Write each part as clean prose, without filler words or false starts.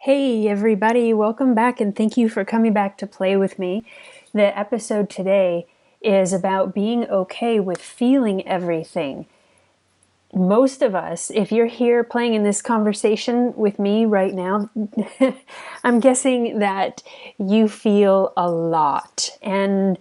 Hey everybody, welcome back and thank you for coming back to play with me. The episode today is about being okay with feeling everything. Most of us, if you're here playing in this conversation with me right now, I'm guessing that you feel a lot. And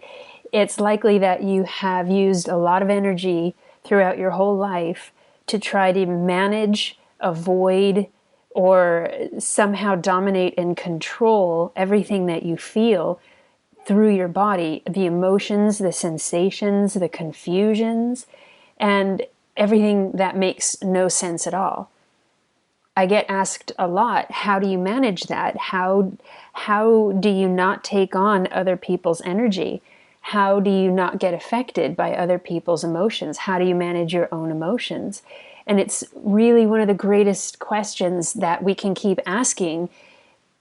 it's likely that you have used a lot of energy throughout your whole life to try to manage, avoid, or somehow dominate and control everything that you feel through your body, the emotions, the sensations, the confusions, and everything that makes no sense at all. I get asked a lot, how do you manage that? How do you not take on other people's energy? How do you not get affected by other people's emotions? How do you manage your own emotions? And it's really one of the greatest questions that we can keep asking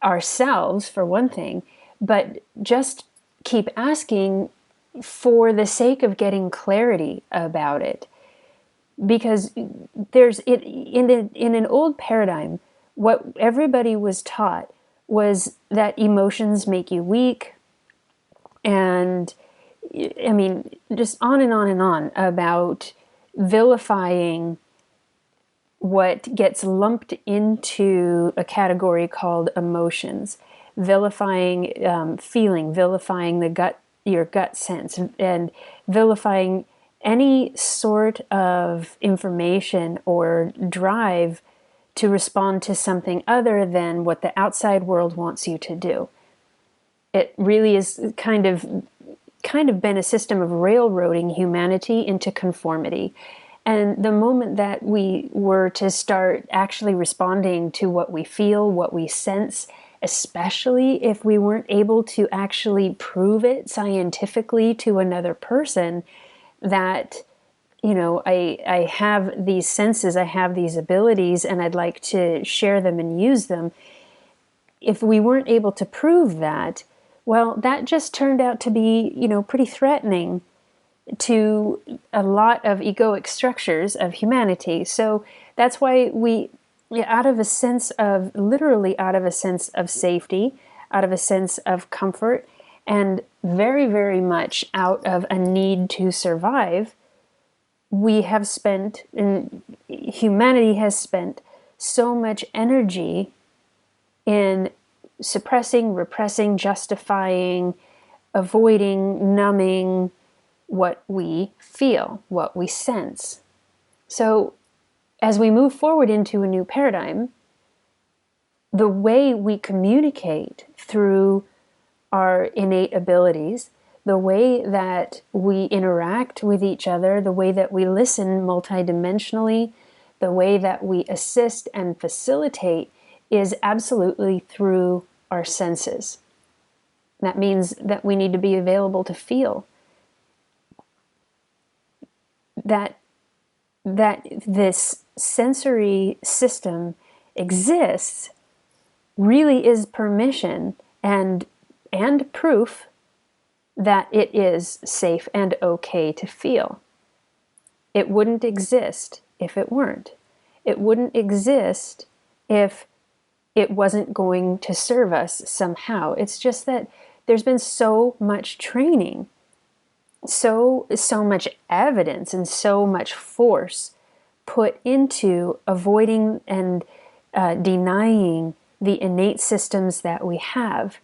ourselves, for one thing, but just keep asking for the sake of getting clarity about it. Because there's it in an old paradigm, what everybody was taught was that emotions make you weak, and I mean, just on and on and on about vilifying what gets lumped into a category called emotions, vilifying feeling, vilifying your gut sense, and vilifying any sort of information or drive to respond to something other than what the outside world wants you to do. It really is kind of been a system of railroading humanity into conformity. And the moment that we were to start actually responding to what we feel, what we sense, especially if we weren't able to actually prove it scientifically to another person, that, I have these senses, I have these abilities, and I'd like to share them and use them. If we weren't able to prove that, well, that just turned out to be, pretty threatening to a lot of egoic structures of humanity. So that's why literally out of a sense of safety, out of a sense of comfort, and very, very much out of a need to survive, humanity has spent so much energy in suppressing, repressing, justifying, avoiding, numbing what we feel, what we sense. So as we move forward into a new paradigm, the way we communicate through our innate abilities, the way that we interact with each other, the way that we listen multidimensionally, the way that we assist and facilitate is absolutely through our senses. That means that we need to be available to feel. That this sensory system exists really is permission and proof that it is safe and okay to feel. It wouldn't exist if it weren't. It wouldn't exist if it wasn't going to serve us somehow. It's just that there's been so much training, so much evidence, and so much force put into avoiding and denying the innate systems that we have.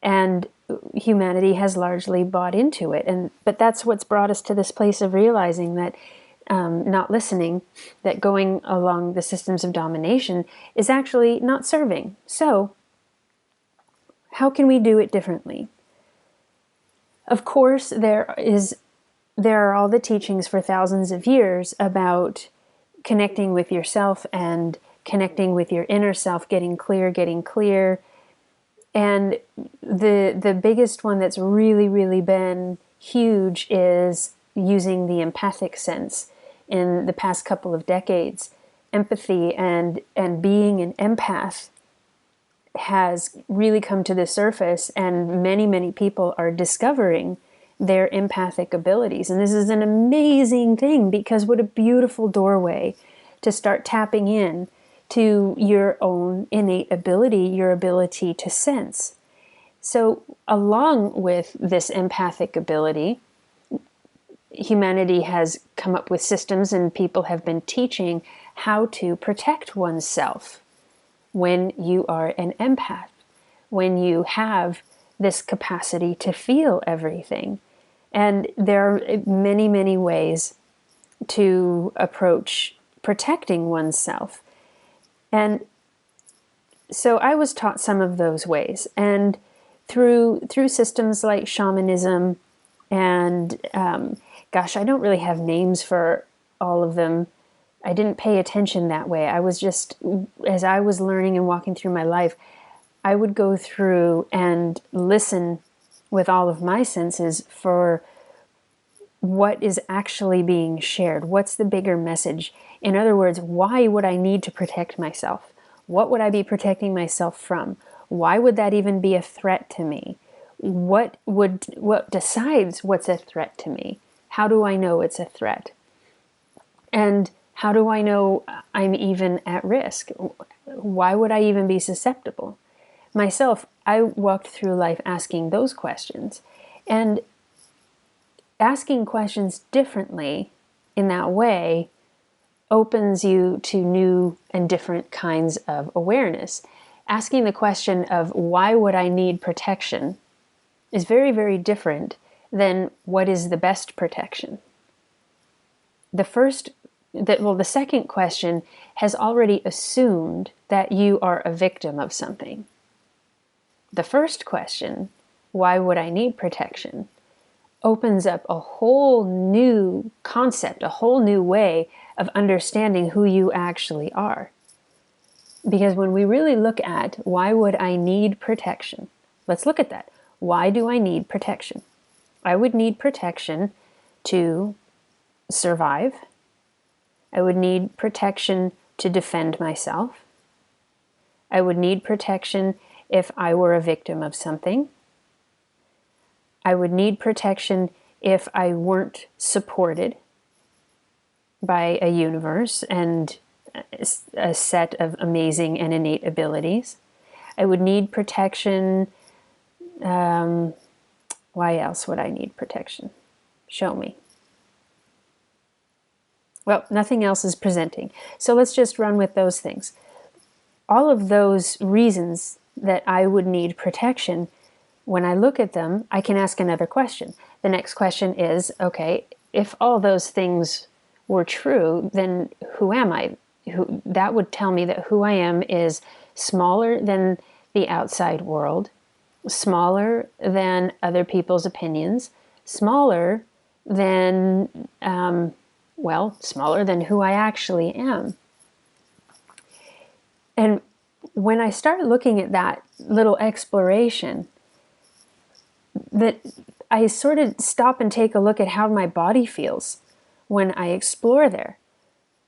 And humanity has largely bought into it. But that's what's brought us to this place of realizing that not listening, that going along the systems of domination is actually not serving. So how can we do it differently? Of course, there are all the teachings for thousands of years about connecting with yourself and connecting with your inner self, getting clear. And the biggest one that's really, really been huge is using the empathic sense in the past couple of decades. Empathy and being an empath has really come to the surface, and many, many people are discovering their empathic abilities. And this is an amazing thing, because what a beautiful doorway to start tapping in to your own innate ability, your ability to sense. So along with this empathic ability, humanity has come up with systems and people have been teaching how to protect oneself when you are an empath, when you have this capacity to feel everything. And there are many, many ways to approach protecting oneself. And so I was taught some of those ways. And through systems like shamanism and, gosh, I don't really have names for all of them. I didn't pay attention that way. I was just, as I was learning and walking through my life, I would go through and listen with all of my senses for what is actually being shared. What's the bigger message? In other words, why would I need to protect myself? What would I be protecting myself from? Why would that even be a threat to me? What decides what's a threat to me? How do I know it's a threat? And how do I know I'm even at risk? Why would I even be susceptible? Myself, I walked through life asking those questions. And asking questions differently in that way opens you to new and different kinds of awareness. Asking the question of why would I need protection is very, very different than what is the best protection. The second question has already assumed that you are a victim of something. The first question, why would I need protection, opens up a whole new concept, a whole new way of understanding who you actually are. Because when we really look at why would I need protection, let's look at that. Why do I need protection? I would need protection to survive. I would need protection to defend myself. I would need protection if I were a victim of something. I would need protection if I weren't supported by a universe and a set of amazing and innate abilities. I would need protection. Why else would I need protection? Show me. Well, nothing else is presenting. So let's just run with those things. All of those reasons that I would need protection, when I look at them, I can ask another question. The next question is, okay, if all those things were true, then who am I? That would tell me that who I am is smaller than the outside world, smaller than other people's opinions, smaller than, smaller than who I actually am. And when I start looking at that little exploration, that I sort of stop and take a look at how my body feels when I explore there.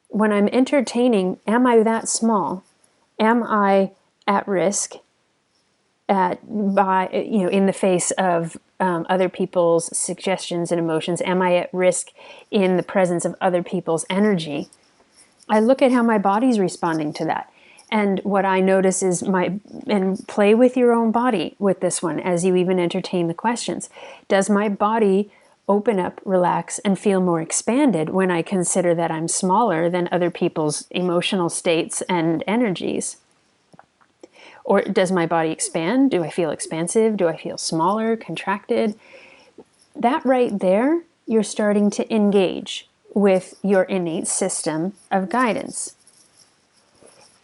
When I'm entertaining, am I that small? Am I at risk in the face of other people's suggestions and emotions? Am I at risk in the presence of other people's energy? I look at how my body's responding to that. And what I notice is and play with your own body with this one as you even entertain the questions. Does my body open up, relax, and feel more expanded when I consider that I'm smaller than other people's emotional states and energies? Or does my body expand? Do I feel expansive? Do I feel smaller, contracted? That right there, you're starting to engage with your innate system of guidance.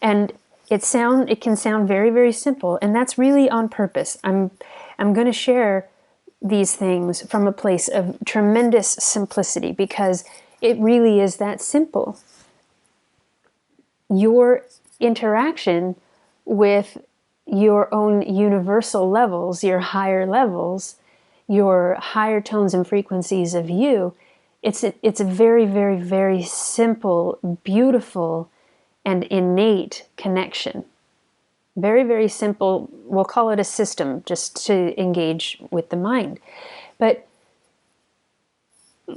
And it can sound very, very simple, and that's really on purpose. I'm going to share these things from a place of tremendous simplicity because it really is that simple. Your interaction with your own universal levels, your higher levels, your higher tones and frequencies of you, it's a very, very, very simple, beautiful, and innate connection. Very, very simple. We'll call it a system just to engage with the mind. But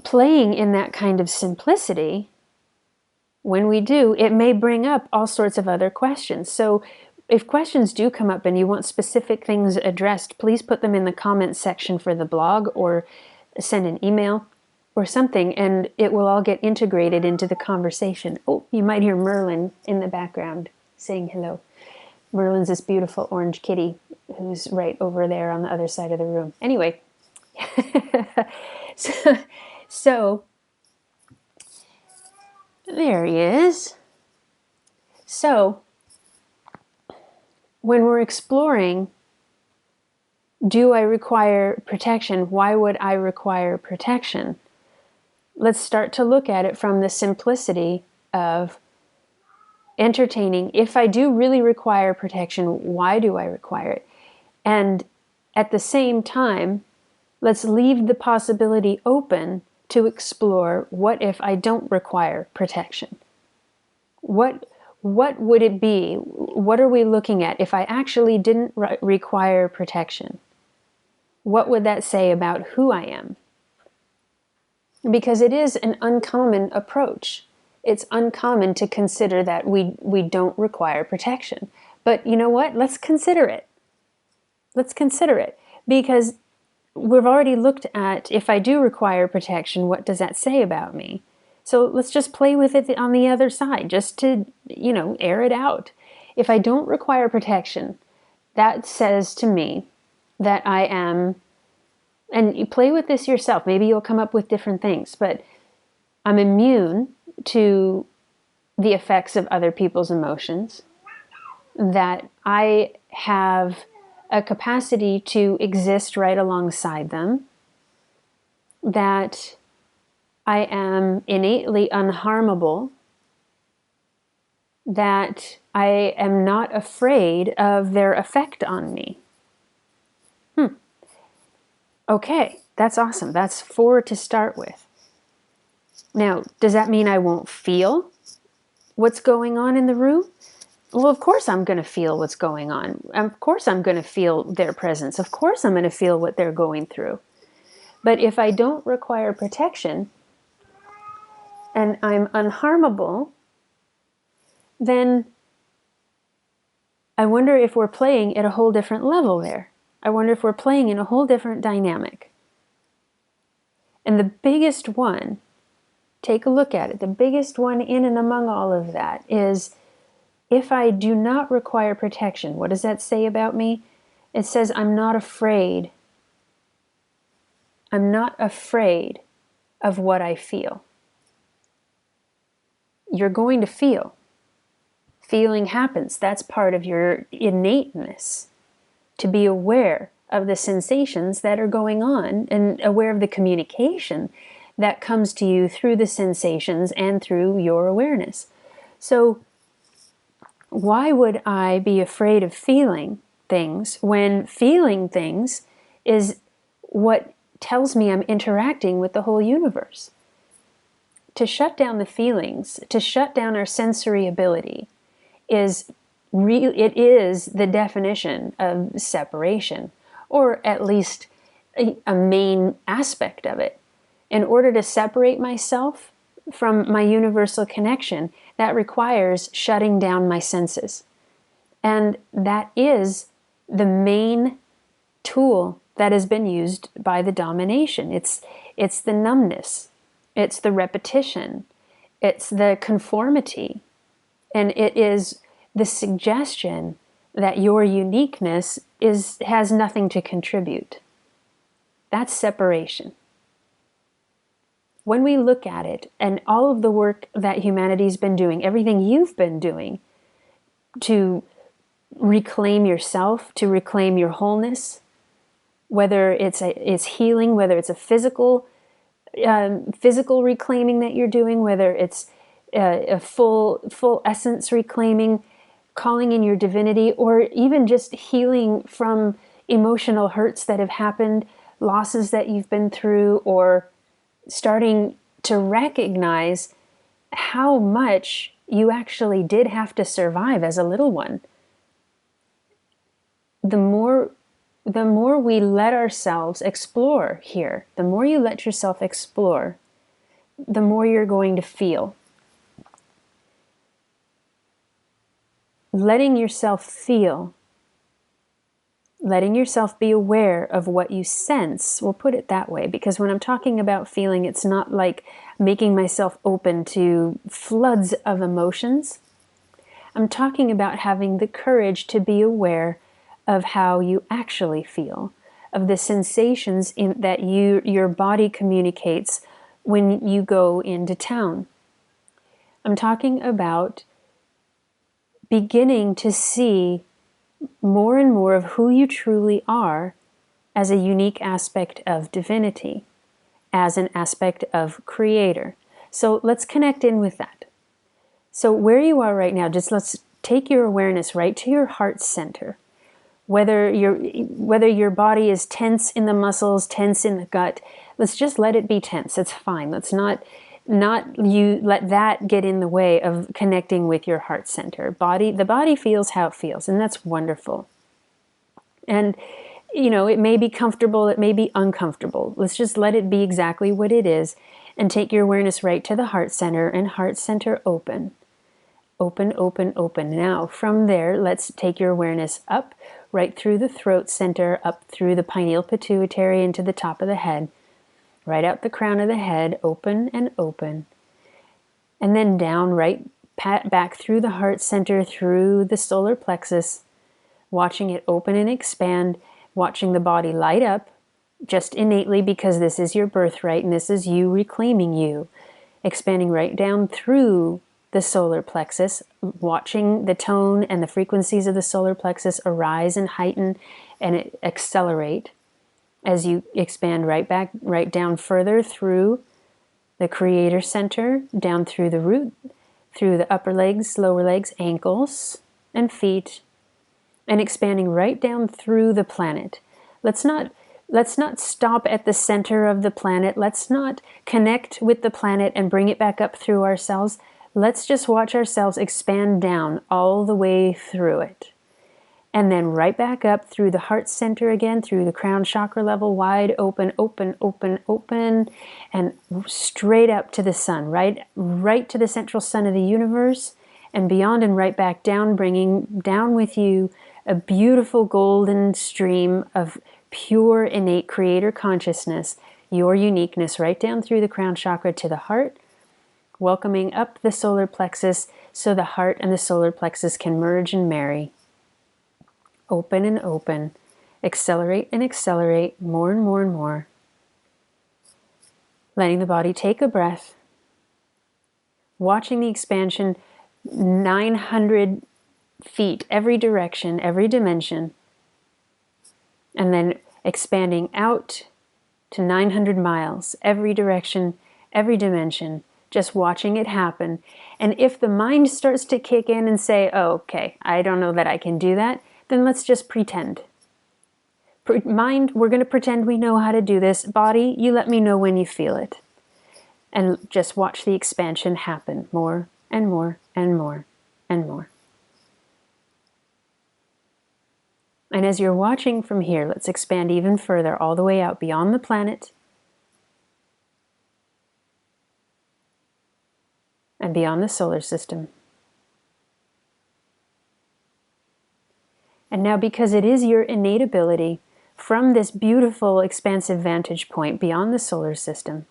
playing in that kind of simplicity when we do, it may bring up all sorts of other questions. So if questions do come up and you want specific things addressed, please put them in the comments section for the blog or send an email or something, and it will all get integrated into the conversation. Oh, you might hear Merlin in the background saying hello. Merlin's this beautiful orange kitty who's right over there on the other side of the room. Anyway, so there he is. So when we're exploring, do I require protection? Why would I require protection? Let's start to look at it from the simplicity of entertaining. If I do really require protection, why do I require it? And at the same time, let's leave the possibility open to explore, what if I don't require protection? What would it be? What are we looking at if I actually didn't require protection? What would that say about who I am? Because it is an uncommon approach. It's uncommon to consider that we don't require protection. But you know what? Let's consider it. Let's consider it. Because we've already looked at, if I do require protection, what does that say about me? So let's just play with it on the other side, just to, air it out. If I don't require protection, that says to me that I am, and you play with this yourself, maybe you'll come up with different things, but I'm immune to the effects of other people's emotions, that I have a capacity to exist right alongside them, that I am innately unharmable, that I am not afraid of their effect on me. Okay, that's awesome. That's 4 to start with. Now, does that mean I won't feel what's going on in the room? Well, of course I'm going to feel what's going on. Of course I'm going to feel their presence. Of course I'm going to feel what they're going through. But if I don't require protection and I'm unharmable, then I wonder if we're playing at a whole different level there. I wonder if we're playing in a whole different dynamic. And the biggest one, take a look at it, the biggest one in and among all of that is, if I do not require protection, what does that say about me? It says I'm not afraid. I'm not afraid of what I feel. You're going to feel. Feeling happens. That's part of your innateness. To be aware of the sensations that are going on and aware of the communication that comes to you through the sensations and through your awareness. So why would I be afraid of feeling things when feeling things is what tells me I'm interacting with the whole universe? To shut down the feelings, to shut down our sensory ability, it is the definition of separation, or at least a main aspect of it. In order to separate myself from my universal connection, that requires shutting down my senses. And that is the main tool that has been used by the domination. It's the numbness, it's the repetition, it's the conformity, and it is the suggestion that your uniqueness has nothing to contribute. That's separation. When we look at it, and all of the work that humanity's been doing, everything you've been doing to reclaim yourself, to reclaim your wholeness, whether it's healing, whether it's a physical reclaiming that you're doing, whether it's a full essence reclaiming, calling in your divinity, or even just healing from emotional hurts that have happened, losses that you've been through, or starting to recognize how much you actually did have to survive as a little one. The more we let ourselves explore here, the more you let yourself explore, the more you're going to feel. letting yourself feel, letting yourself be aware of what you sense. We'll put it that way, because when I'm talking about feeling, it's not like making myself open to floods of emotions. I'm talking about having the courage to be aware of how you actually feel, of the sensations that your body communicates when you go into town. I'm talking about beginning to see more and more of who you truly are as a unique aspect of divinity, as an aspect of creator. So let's connect in with that. So where you are right now, just let's take your awareness right to your heart center. Whether your body is tense in the muscles, tense in the gut, let's just let it be tense. It's fine. Let's not you let that get in the way of connecting with your heart center. The body feels how it feels, and that's wonderful. And it may be comfortable, it may be uncomfortable. Let's just let it be exactly what it is, and take your awareness right to the heart center, and heart center open. Open, open, open. Now, from there, let's take your awareness up, right through the throat center, up through the pineal pituitary into the top of the head, right out the crown of the head, open and open. And then down, right back through the heart center, through the solar plexus, watching it open and expand, watching the body light up, just innately, because this is your birthright and this is you reclaiming you, expanding right down through the solar plexus, watching the tone and the frequencies of the solar plexus arise and heighten and accelerate as you expand right down further through the creator center, down through the root, through the upper legs, lower legs, ankles, and feet, and expanding right down through the planet. Let's not stop at the center of the planet. Let's not connect with the planet and bring it back up through ourselves. Let's just watch ourselves expand down all the way through it. And then right back up through the heart center again, through the crown chakra level, wide open, open, open, open, and straight up to the sun, right to the central sun of the universe and beyond, and right back down, bringing down with you a beautiful golden stream of pure innate creator consciousness, your uniqueness, right down through the crown chakra to the heart, welcoming up the solar plexus so the heart and the solar plexus can merge and marry. Open and open, accelerate and accelerate, more and more and more. Letting the body take a breath, watching the expansion 900 feet, every direction, every dimension, and then expanding out to 900 miles, every direction, every dimension, just watching it happen. And if the mind starts to kick in and say, oh, okay, I don't know that I can do that, then let's just pretend. Mind, we're going to pretend we know how to do this. Body, you let me know when you feel it. And just watch the expansion happen more and more and more and more. And as you're watching from here, let's expand even further, all the way out beyond the planet and beyond the solar system. And now, because it is your innate ability, from this beautiful expansive vantage point beyond the solar system,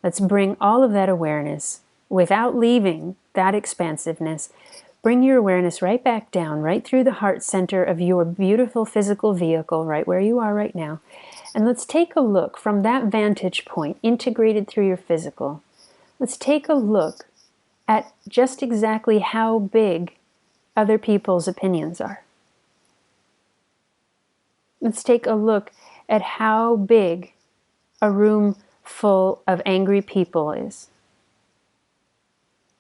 let's bring all of that awareness, without leaving that expansiveness, bring your awareness right back down, right through the heart center of your beautiful physical vehicle, right where you are right now. And let's take a look from that vantage point, integrated through your physical. Let's take a look at just exactly how big other people's opinions are. Let's take a look at how big a room full of angry people is.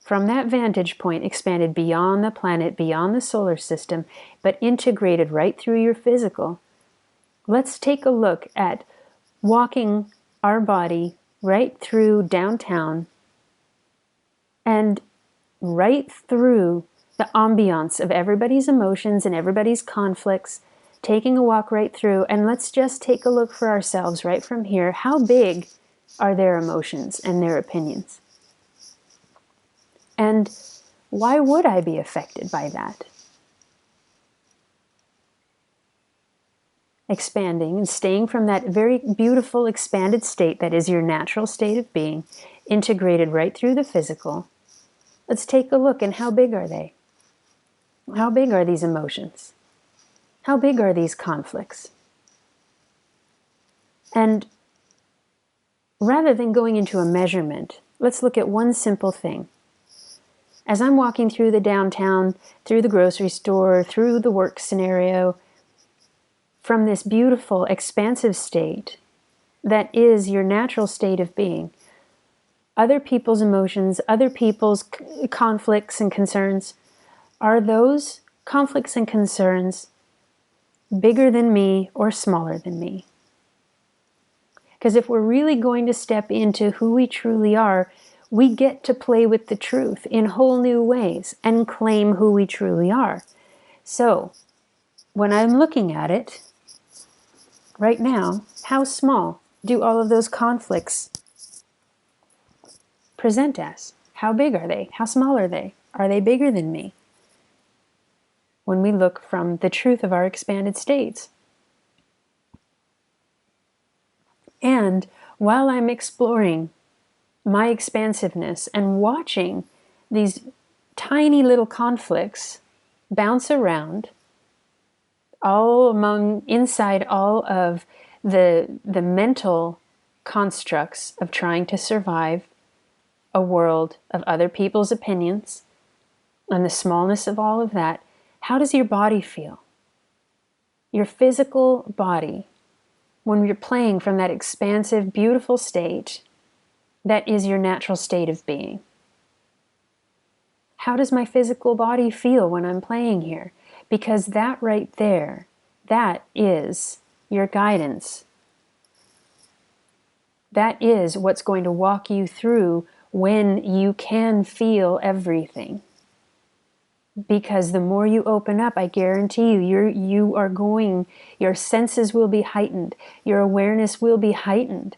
From that vantage point, expanded beyond the planet, beyond the solar system, but integrated right through your physical, let's take a look at walking our body right through downtown and right through the ambiance of everybody's emotions and everybody's conflicts, taking a walk right through, and let's just take a look for ourselves right from here. How big are their emotions and their opinions? And Why would I be affected by that? Expanding and staying from that very beautiful expanded state that is your natural state of being, integrated right through the physical. Let's take a look, and how big are they? How big are these emotions? How big are these conflicts? And rather than going into a measurement, let's look at one simple thing. As I'm walking through the downtown, through the grocery store, through the work scenario, from this beautiful, expansive state that is your natural state of being, other people's emotions, other people's conflicts and concerns, are those conflicts and concerns bigger than me or smaller than me? Because if we're really going to step into who we truly are, we get to play with the truth in whole new ways and claim who we truly are. So, when I'm looking at it, right now, how small do all of those conflicts present as? How big are they? How small are they? Are they bigger than me? When we look from the truth of our expanded states. And while I'm exploring my expansiveness and watching these tiny little conflicts bounce around, inside all of the mental constructs of trying to survive a world of other people's opinions, and the smallness of all of that, how does your body feel? Your physical body, when you're playing from that expansive, beautiful state that is your natural state of being. How does my physical body feel when I'm playing here? Because that right there, that is your guidance. That is what's going to walk you through when you can feel everything. Because the more you open up, I guarantee your senses will be heightened, your awareness will be heightened.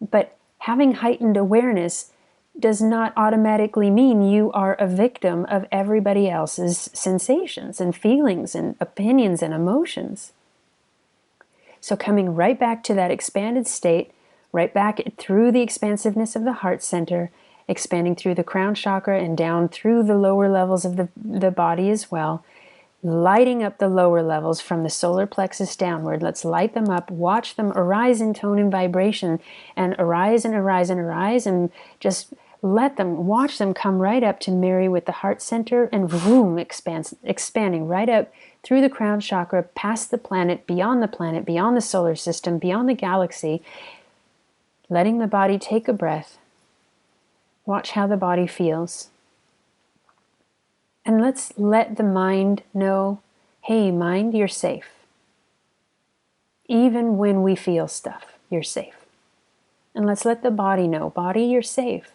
But having heightened awareness does not automatically mean you are a victim of everybody else's sensations and feelings and opinions and emotions. So coming right back to that expanded state, right back through the expansiveness of the heart center, expanding through the crown chakra and down through the lower levels of the body as well, lighting up the lower levels from the solar plexus downward. Let's light them up, watch them arise in tone and vibration, and arise and arise and arise, and just watch them come right up to marry with the heart center, and boom, expanding right up through the crown chakra, past the planet, beyond the solar system, beyond the galaxy, letting the body take a breath. Watch how the body feels. And let's let the mind know, hey, mind, you're safe. Even when we feel stuff, you're safe. And let's let the body know, body, you're safe.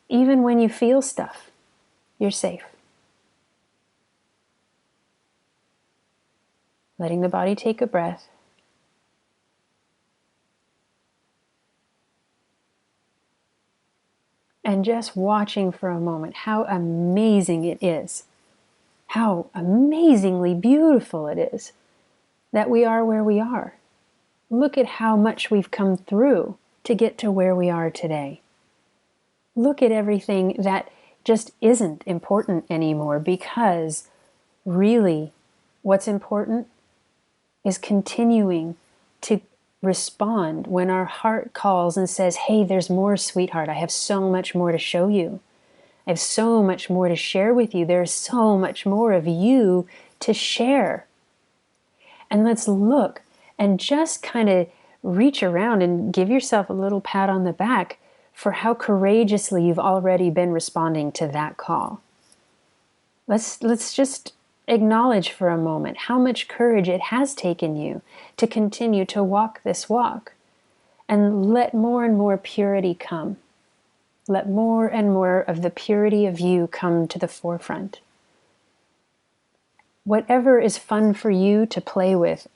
Even when you feel stuff, you're safe. Letting the body take a breath. And just watching for a moment how amazing it is, how amazingly beautiful it is that we are where we are. Look at how much we've come through to get to where we are today. Look at everything that just isn't important anymore, because really what's important is continuing to respond when our heart calls and says, hey, there's more, sweetheart. I have so much more to show you. I have so much more to share with you. There's so much more of you to share. And let's look and just kind of reach around and give yourself a little pat on the back for how courageously you've already been responding to that call. Let's just acknowledge for a moment how much courage it has taken you to continue to walk this walk, and let more and more purity come. Let more and more of the purity of you come to the forefront. Whatever is fun for you to play with,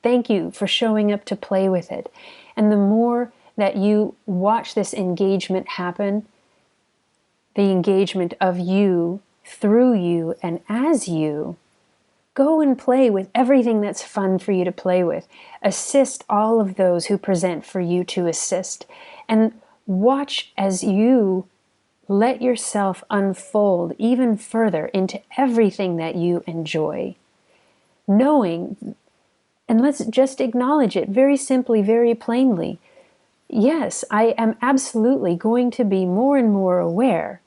thank you for showing up to play with it. And the more that you watch this engagement happen, the engagement of you, through you, and as you. Go and play with everything that's fun for you to play with. Assist all of those who present for you to assist. And watch as you let yourself unfold even further into everything that you enjoy. Knowing, and let's just acknowledge it very simply, very plainly. Yes, I am absolutely going to be more and more aware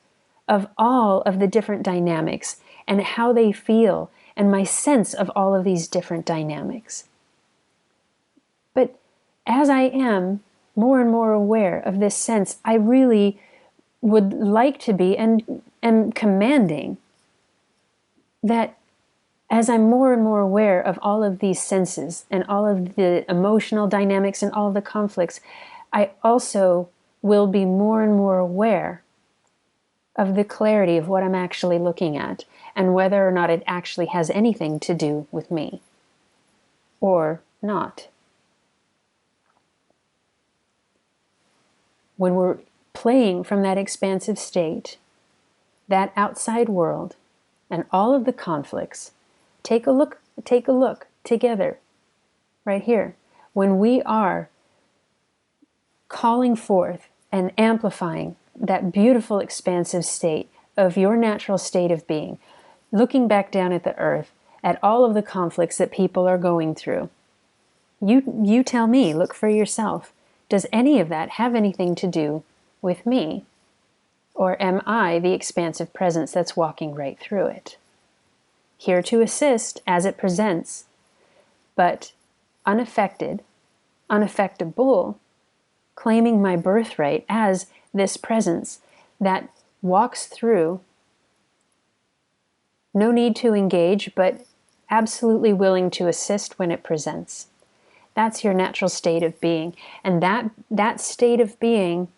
of all of the different dynamics and how they feel and my sense of all of these different dynamics. But as I am more and more aware of this sense, I really would like to be and am commanding that as I'm more and more aware of all of these senses and all of the emotional dynamics and all of the conflicts, I also will be more and more aware of the clarity of what I'm actually looking at and whether or not it actually has anything to do with me or not. When we're playing from that expansive state, that outside world, and all of the conflicts, take a look together, right here. When we are calling forth and amplifying that beautiful expansive state of your natural state of being, looking back down at the earth, at all of the conflicts that people are going through, you tell me, look for yourself. Does any of that have anything to do with me? Or am I the expansive presence that's walking right through it? Here to assist as it presents, but unaffected, unaffectable, claiming my birthright as this presence that walks through, no need to engage, but absolutely willing to assist when it presents. That's your natural state of being. And that state of being,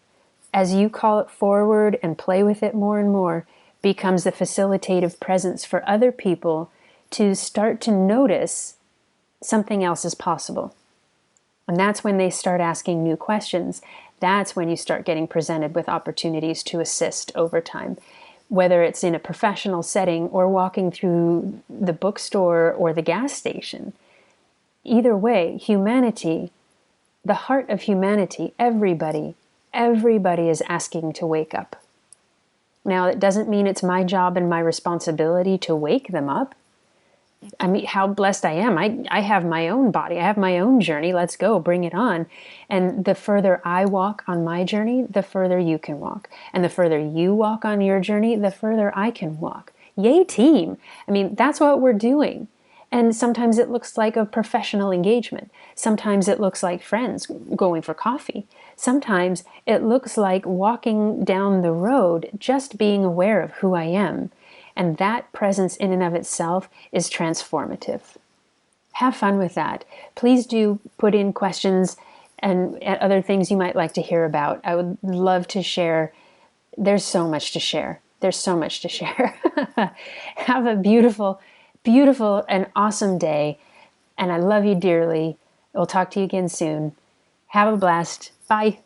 as you call it forward and play with it more and more, becomes the facilitative presence for other people to start to notice something else is possible. And that's when they start asking new questions. That's when you start getting presented with opportunities to assist over time, whether it's in a professional setting or walking through the bookstore or the gas station. Either way, humanity, the heart of humanity, everybody is asking to wake up. Now, it doesn't mean it's my job and my responsibility to wake them up. I mean, how blessed I am. I have my own body. I have my own journey. Let's go, bring it on. And the further I walk on my journey, the further you can walk. And the further you walk on your journey, the further I can walk. Yay, team. I mean, that's what we're doing. And sometimes it looks like a professional engagement. Sometimes it looks like friends going for coffee. Sometimes it looks like walking down the road, just being aware of who I am. And that presence in and of itself is transformative. Have fun with that. Please do put in questions and other things you might like to hear about. I would love to share. There's so much to share. There's so much to share. Have a beautiful and awesome day. And I love you dearly. We'll talk to you again soon. Have a blast. Bye.